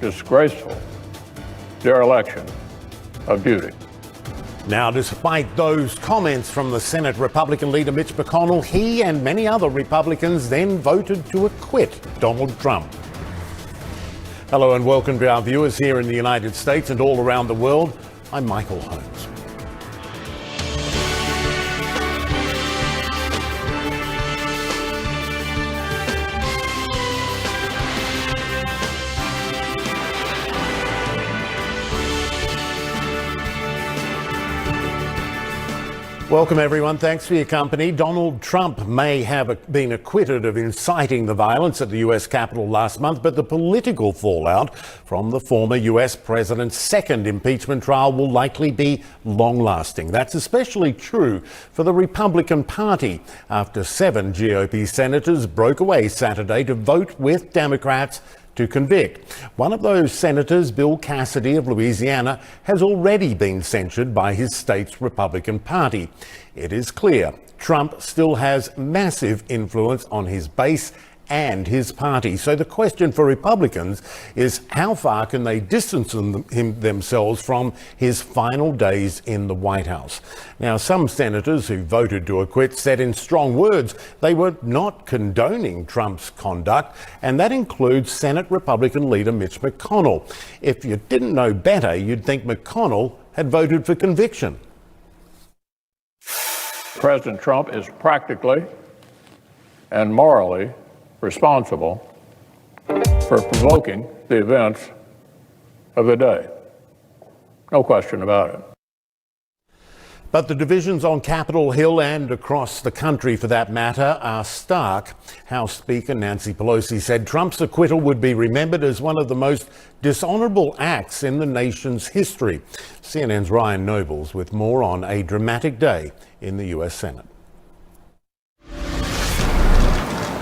disgraceful dereliction of duty. Now, despite those comments from the Senate Republican leader Mitch McConnell, he and many other Republicans then voted to acquit Donald Trump. Hello and welcome to our viewers here in the United States and all around the world. I'm Michael Holmes. Welcome, everyone. Thanks for your company. Donald Trump may have been acquitted of inciting the violence at the U.S. Capitol last month, but the political fallout from the former U.S. president's second impeachment trial will likely be long-lasting. That's especially true for the Republican Party, after 7 GOP senators broke away Saturday to vote with Democrats to convict. One of those senators, Bill Cassidy of Louisiana, has already been censured by his state's Republican Party. It is clear Trump still has massive influence on his base and his party. So the question for Republicans is, how far can they distance themselves from his final days in the White House? Now, some senators who voted to acquit said in strong words they were not condoning Trump's conduct, and that includes Senate Republican leader Mitch McConnell. If you didn't know better, you'd think McConnell had voted for conviction. President Trump is practically and morally responsible for provoking the events of the day. No question about it. But the divisions on Capitol Hill and across the country, for that matter, are stark. House Speaker Nancy Pelosi said Trump's acquittal would be remembered as one of the most dishonorable acts in the nation's history. CNN's Ryan Nobles with more on a dramatic day in the U.S. Senate.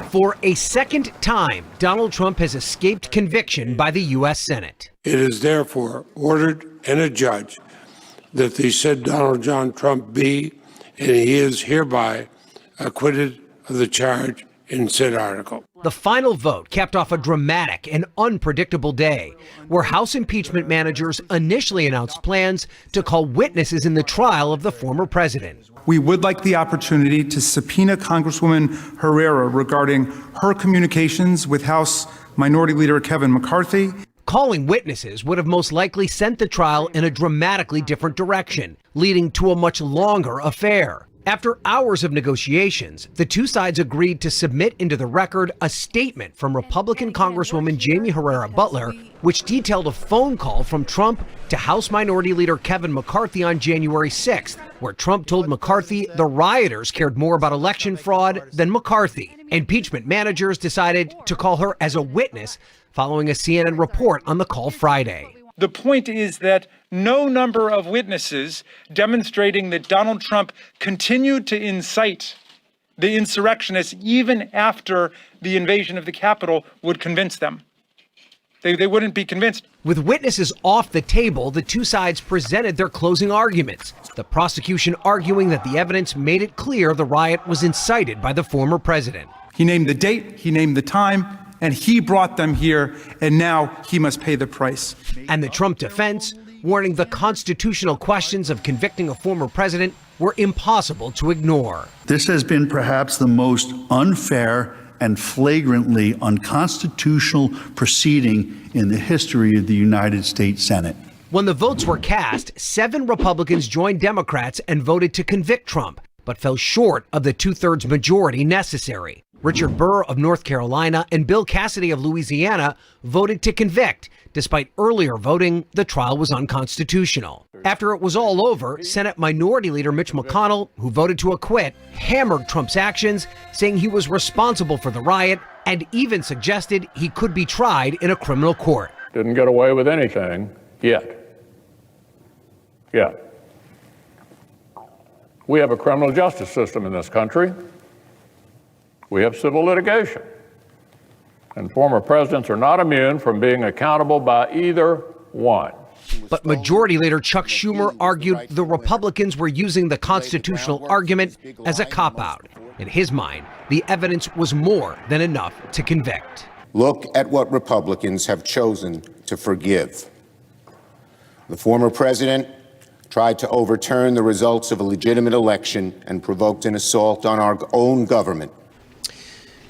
For a second time, Donald Trump has escaped conviction by the U.S. Senate. It is therefore ordered and adjudged that the said Donald John Trump be, and he is hereby acquitted of the charge in said article. The final vote capped off a dramatic and unpredictable day where House impeachment managers initially announced plans to call witnesses in the trial of the former president. We would like the opportunity to subpoena Congresswoman Herrera regarding her communications with House Minority Leader Kevin McCarthy. Calling witnesses would have most likely sent the trial in a dramatically different direction, leading to a much longer affair. After hours of negotiations, the two sides agreed to submit into the record a statement from Republican Congresswoman Jaime Herrera Beutler, which detailed a phone call from Trump to House Minority Leader Kevin McCarthy on January 6th, where Trump told McCarthy the rioters cared more about election fraud than McCarthy. Impeachment managers decided to call her as a witness following a CNN report on the call Friday. The point is that no number of witnesses demonstrating that Donald Trump continued to incite the insurrectionists even after the invasion of the Capitol would convince them. They wouldn't be convinced. With witnesses off the table, the two sides presented their closing arguments. The prosecution arguing that the evidence made it clear the riot was incited by the former president. He named the date, he named the time, and he brought them here, and now he must pay the price. And the Trump defense, warning the constitutional questions of convicting a former president were impossible to ignore. This has been perhaps the most unfair and flagrantly unconstitutional proceeding in the history of the United States Senate. When the votes were cast, 7 Republicans joined Democrats and voted to convict Trump, but fell short of the 2/3 majority necessary. Richard Burr of North Carolina and Bill Cassidy of Louisiana voted to convict. Despite earlier voting, the trial was unconstitutional. After it was all over, Senate Minority Leader Mitch McConnell, who voted to acquit, hammered Trump's actions, saying he was responsible for the riot and even suggested he could be tried in a criminal court. Didn't get away with anything yet. We have a criminal justice system in this country. We have civil litigation. And former presidents are not immune from being accountable by either one. But Majority Leader Chuck Schumer argued the Republicans were using the constitutional argument as a cop-out. In his mind, the evidence was more than enough to convict. Look at what Republicans have chosen to forgive. The former president tried to overturn the results of a legitimate election and provoked an assault on our own government.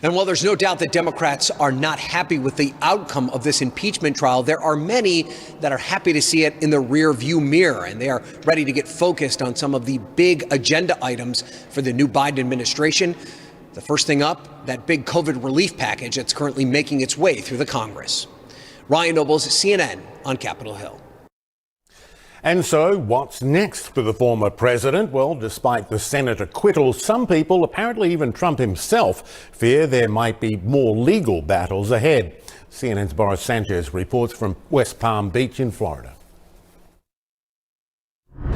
And while there's no doubt that Democrats are not happy with the outcome of this impeachment trial, there are many that are happy to see it in the rear view mirror, and they are ready to get focused on some of the big agenda items for the new Biden administration. The first thing up, that big COVID relief package that's currently making its way through the Congress. Ryan Nobles, CNN on Capitol Hill. And so, what's next for the former president? Well, despite the Senate acquittal, some people, apparently even Trump himself, fear there might be more legal battles ahead. CNN's Boris Sanchez reports from West Palm Beach in Florida.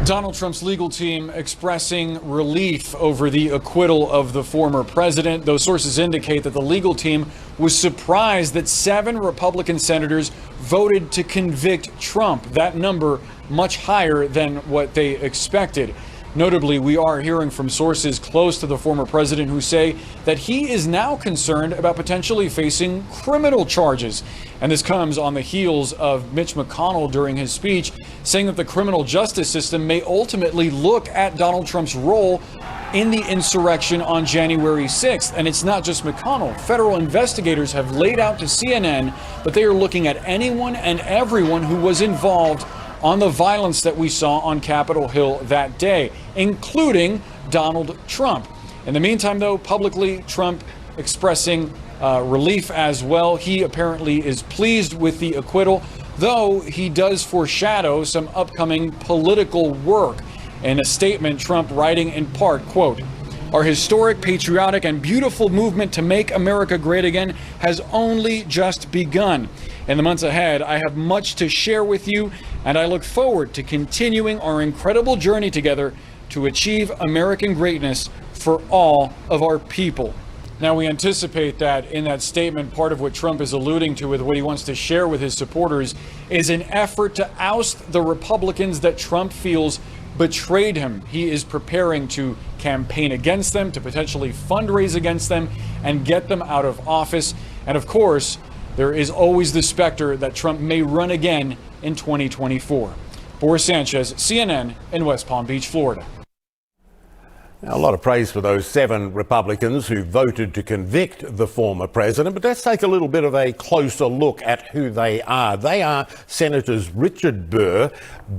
Donald Trump's legal team expressing relief over the acquittal of the former president. Those sources indicate that the legal team was surprised that 7 Republican senators voted to convict Trump. That number much higher than what they expected. Notably, we are hearing from sources close to the former president who say that he is now concerned about potentially facing criminal charges. And this comes on the heels of Mitch McConnell during his speech saying that the criminal justice system may ultimately look at Donald Trump's role in the insurrection on January 6th. And it's not just McConnell. Federal investigators have laid out to CNN that they are looking at anyone and everyone who was involved on the violence that we saw on Capitol Hill that day, including Donald Trump. In the meantime, though, publicly, Trump expressing relief as well. He apparently is pleased with the acquittal, though he does foreshadow some upcoming political work. In a statement, Trump writing in part, quote, "Our historic, patriotic, and beautiful movement to make America great again has only just begun. In the months ahead, I have much to share with you, and I look forward to continuing our incredible journey together to achieve American greatness for all of our people." Now, we anticipate that in that statement, part of what Trump is alluding to with what he wants to share with his supporters is an effort to oust the Republicans that Trump feels betrayed him. He is preparing to campaign against them, to potentially fundraise against them, and get them out of office. And of course, there is always the specter that Trump may run again in 2024. Boris Sanchez, CNN in West Palm Beach, Florida. Now, a lot of praise for those 7 Republicans who voted to convict the former president, but let's take a little bit of a closer look at who they are. They are Senators Richard Burr,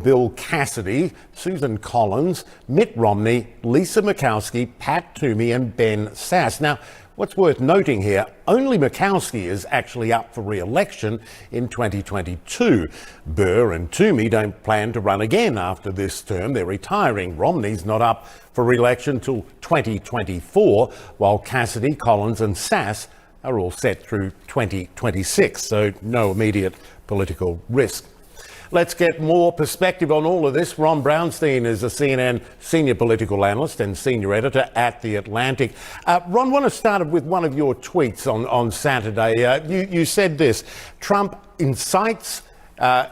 Bill Cassidy, Susan Collins, Mitt Romney, Lisa Murkowski, Pat Toomey and Ben Sasse. Now, what's worth noting here, only Murkowski is actually up for re-election in 2022. Burr and Toomey don't plan to run again after this term. They're retiring. Romney's not up for re-election till 2024, while Cassidy, Collins and Sasse are all set through 2026, so no immediate political risk. Let's get more perspective on all of this. Ron Brownstein is a CNN senior political analyst and senior editor at The Atlantic. Ron, I want to start with one of your tweets on Saturday. You said this: Trump incites,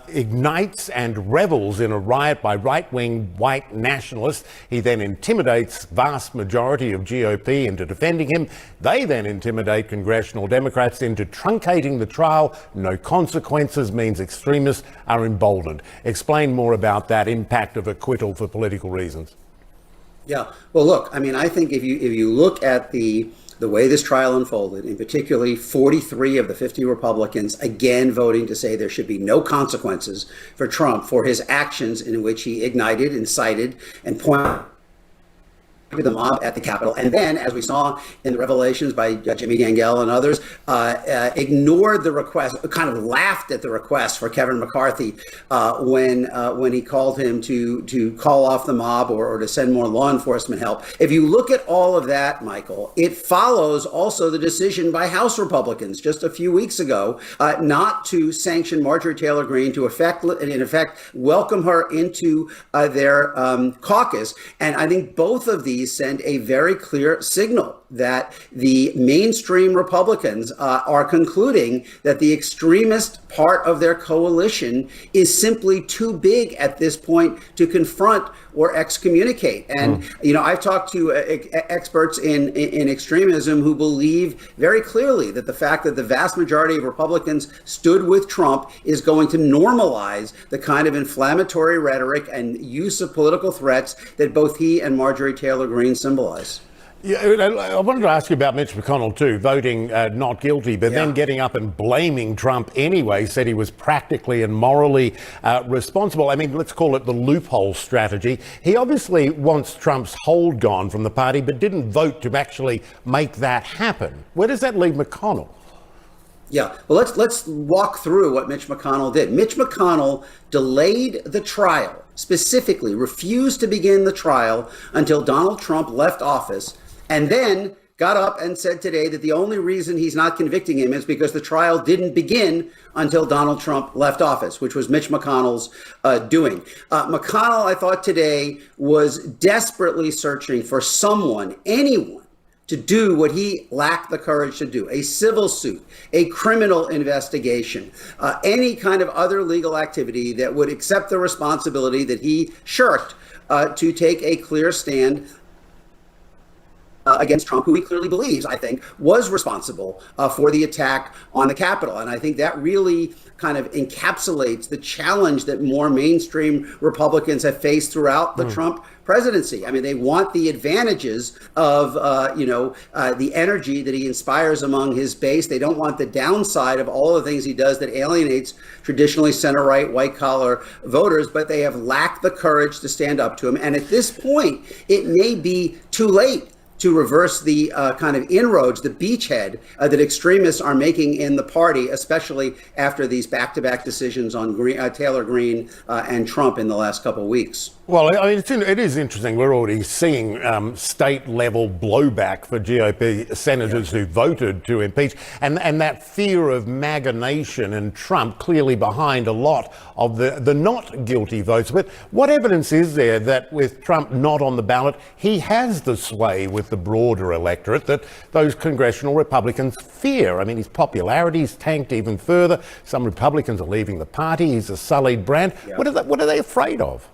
ignites and revels in a riot by right-wing white nationalists. He then intimidates vast majority of GOP into defending him. They then intimidate congressional Democrats into truncating the trial. No consequences means extremists are emboldened. Explain more about that impact of acquittal for political reasons. Yeah, well, look, I mean, I think if you look at the way this trial unfolded, and particularly 43 of the 50 Republicans again voting to say there should be no consequences for Trump for his actions in which he ignited, incited, and pointed the mob at the Capitol, and then, as we saw in the revelations by Jimmy Gangel and others, ignored the request, kind of laughed at the request for Kevin McCarthy when he called him to call off the mob or to send more law enforcement help. If you look at all of that, Michael, it follows also the decision by House Republicans just a few weeks ago not to sanction Marjorie Taylor Greene, to in effect welcome her into their caucus. And I think both of these send a very clear signal that the mainstream Republicans are concluding that the extremist part of their coalition is simply too big at this point to confront or excommunicate. And, you know, I've talked to experts in extremism who believe very clearly that the fact that the vast majority of Republicans stood with Trump is going to normalize the kind of inflammatory rhetoric and use of political threats that both he and Marjorie Taylor Greene symbolize. Yeah, I wanted to ask you about Mitch McConnell too, voting not guilty, but then getting up and blaming Trump anyway, said he was practically and morally responsible. I mean, let's call it the loophole strategy. He obviously wants Trump's hold gone from the party, but didn't vote to actually make that happen. Where does that leave McConnell? Yeah, well, let's walk through what Mitch McConnell did. Mitch McConnell delayed the trial, specifically refused to begin the trial until Donald Trump left office, and then got up and said today that the only reason he's not convicting him is because the trial didn't begin until Donald Trump left office, which was Mitch McConnell's doing. McConnell, I thought today, was desperately searching for someone, anyone, to do what he lacked the courage to do: a civil suit, a criminal investigation, any kind of other legal activity that would accept the responsibility that he shirked to take a clear stand against Trump, who he clearly believes, I think, was responsible for the attack on the Capitol. And I think that really kind of encapsulates the challenge that more mainstream Republicans have faced throughout the Trump presidency. I mean, they want the advantages of, the energy that he inspires among his base. They don't want the downside of all the things he does that alienates traditionally center-right, white-collar voters, but they have lacked the courage to stand up to him. And at this point, it may be too late to reverse the kind of inroads, the beachhead that extremists are making in the party, especially after these back-to-back decisions on Taylor Greene and Trump in the last couple of weeks. Well, I mean, it is interesting. We're already seeing state-level blowback for GOP senators who voted to impeach, and that fear of MAGA nation and Trump clearly behind a lot of the not guilty votes. But what evidence is there that with Trump not on the ballot, he has the sway with the broader electorate that those congressional Republicans fear? I mean, his popularity's tanked even further. Some Republicans are leaving the party. He's a sullied brand. Yeah. What are they afraid of?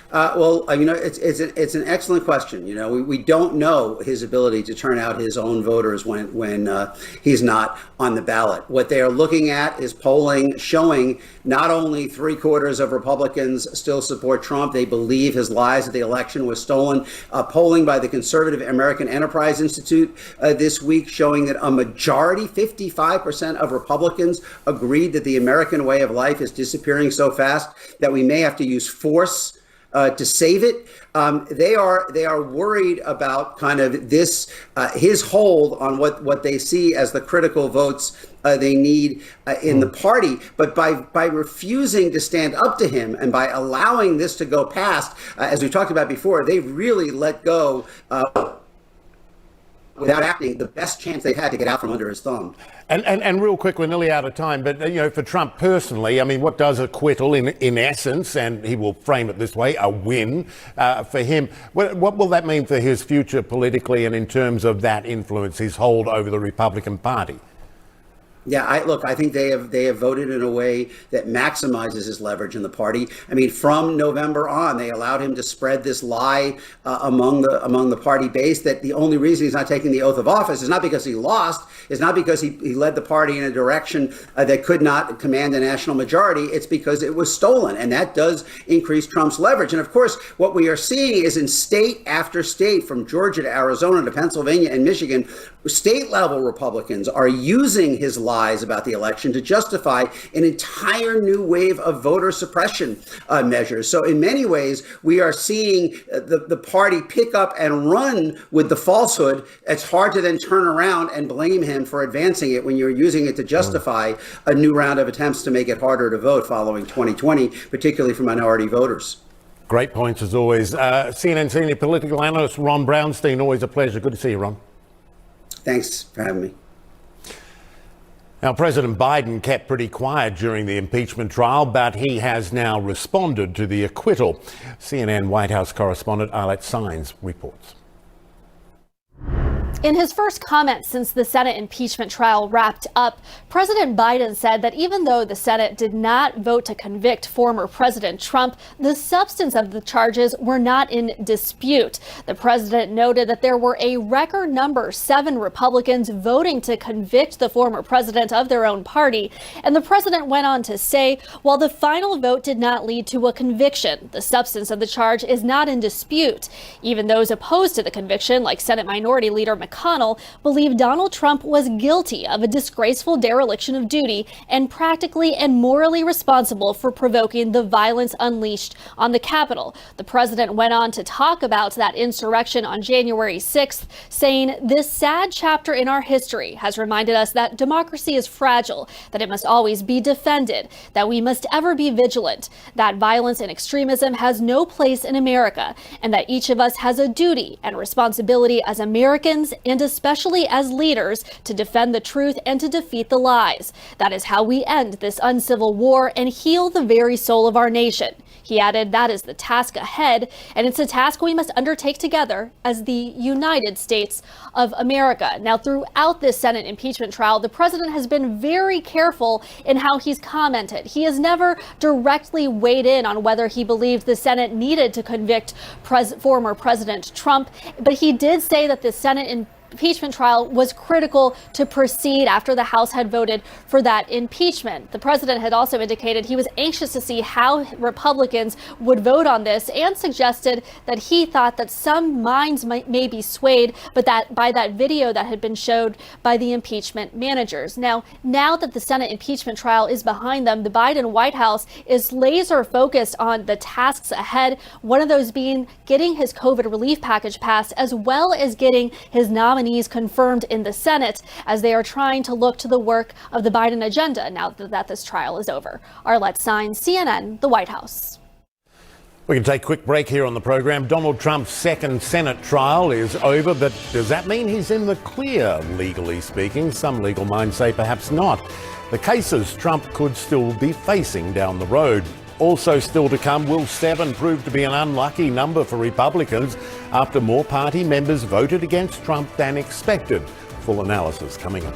It's an excellent question. You know, we don't know his ability to turn out his own voters when he's not on the ballot. What they are looking at is polling showing not only 3/4 of Republicans still support Trump, they believe his lies that the election was stolen. Polling by the Conservative American Enterprise Institute this week showing that a majority, 55% of Republicans agreed that the American way of life is disappearing so fast that we may have to use force to save it. They are worried about kind of this his hold on what they see as the critical votes they need in the party. But by refusing to stand up to him and by allowing this to go past, as we talked about before, they've really let go without acting the best chance they've had to get out from under his thumb. And real quick, we're nearly out of time, but for Trump personally, I mean, what does acquittal in essence, and he will frame it this way, a win for him? What will that mean for his future politically and in terms of that influence, his hold over the Republican Party? Yeah, I think they have voted in a way that maximizes his leverage in the party. I mean, from November on, they allowed him to spread this lie among the party base that the only reason he's not taking the oath of office is not because he lost, is not because he led the party in a direction that could not command a national majority. It's because it was stolen, and that does increase Trump's leverage. And of course, what we are seeing is in state after state, from Georgia to Arizona to Pennsylvania and Michigan, state level Republicans are using his lies about the election to justify an entire new wave of voter suppression measures. So in many ways, we are seeing the party pick up and run with the falsehood. It's hard to then turn around and blame him for advancing it when you're using it to justify a new round of attempts to make it harder to vote following 2020, particularly for minority voters. Great points as always. CNN senior political analyst Ron Brownstein, always a pleasure. Good to see you, Ron. Thanks for having me. Now, President Biden kept pretty quiet during the impeachment trial, but he has now responded to the acquittal. CNN White House correspondent Arlette Saenz reports. In his first comments since the Senate impeachment trial wrapped up, President Biden said that even though the Senate did not vote to convict former President Trump, the substance of the charges were not in dispute. The president noted that there were a record number, 7 Republicans voting to convict the former president of their own party. And the president went on to say, while the final vote did not lead to a conviction, the substance of the charge is not in dispute. Even those opposed to the conviction, like Senate Minority Leader McConnell, believe Donald Trump was guilty of a disgraceful dereliction of duty and practically and morally responsible for provoking the violence unleashed on the Capitol. The president went on to talk about that insurrection on January 6th, saying, "This sad chapter in our history has reminded us that democracy is fragile, that it must always be defended, that we must ever be vigilant, that violence and extremism has no place in America, and that each of us has a duty and responsibility as Americans and especially as leaders to defend the truth and to defeat the lies. That is how we end this uncivil war and heal the very soul of our nation." He added, "That is the task ahead, and it's a task we must undertake together as the United States of America." Now, throughout this Senate impeachment trial, the president has been very careful in how he's commented. He has never directly weighed in on whether he believed the Senate needed to convict former President Trump, but he did say that the Senate impeachment trial was critical to proceed after the House had voted for that impeachment. The president had also indicated he was anxious to see how Republicans would vote on this and suggested that he thought that some minds may be swayed, but that by that video that had been showed by the impeachment managers. Now that the Senate impeachment trial is behind them, the Biden White House is laser focused on the tasks ahead, one of those being getting his COVID relief package passed, as well as getting his nominees confirmed in the Senate, as they are trying to look to the work of the Biden agenda now that this trial is over. Arlette Saenz, CNN, the White House. We can take a quick break here on the program. Donald Trump's second Senate trial is over, but does that mean he's in the clear, legally speaking? Some legal minds say perhaps not. The cases Trump could still be facing down the road. Also still to come, will 7 prove to be an unlucky number for Republicans after more party members voted against Trump than expected? Full analysis coming up.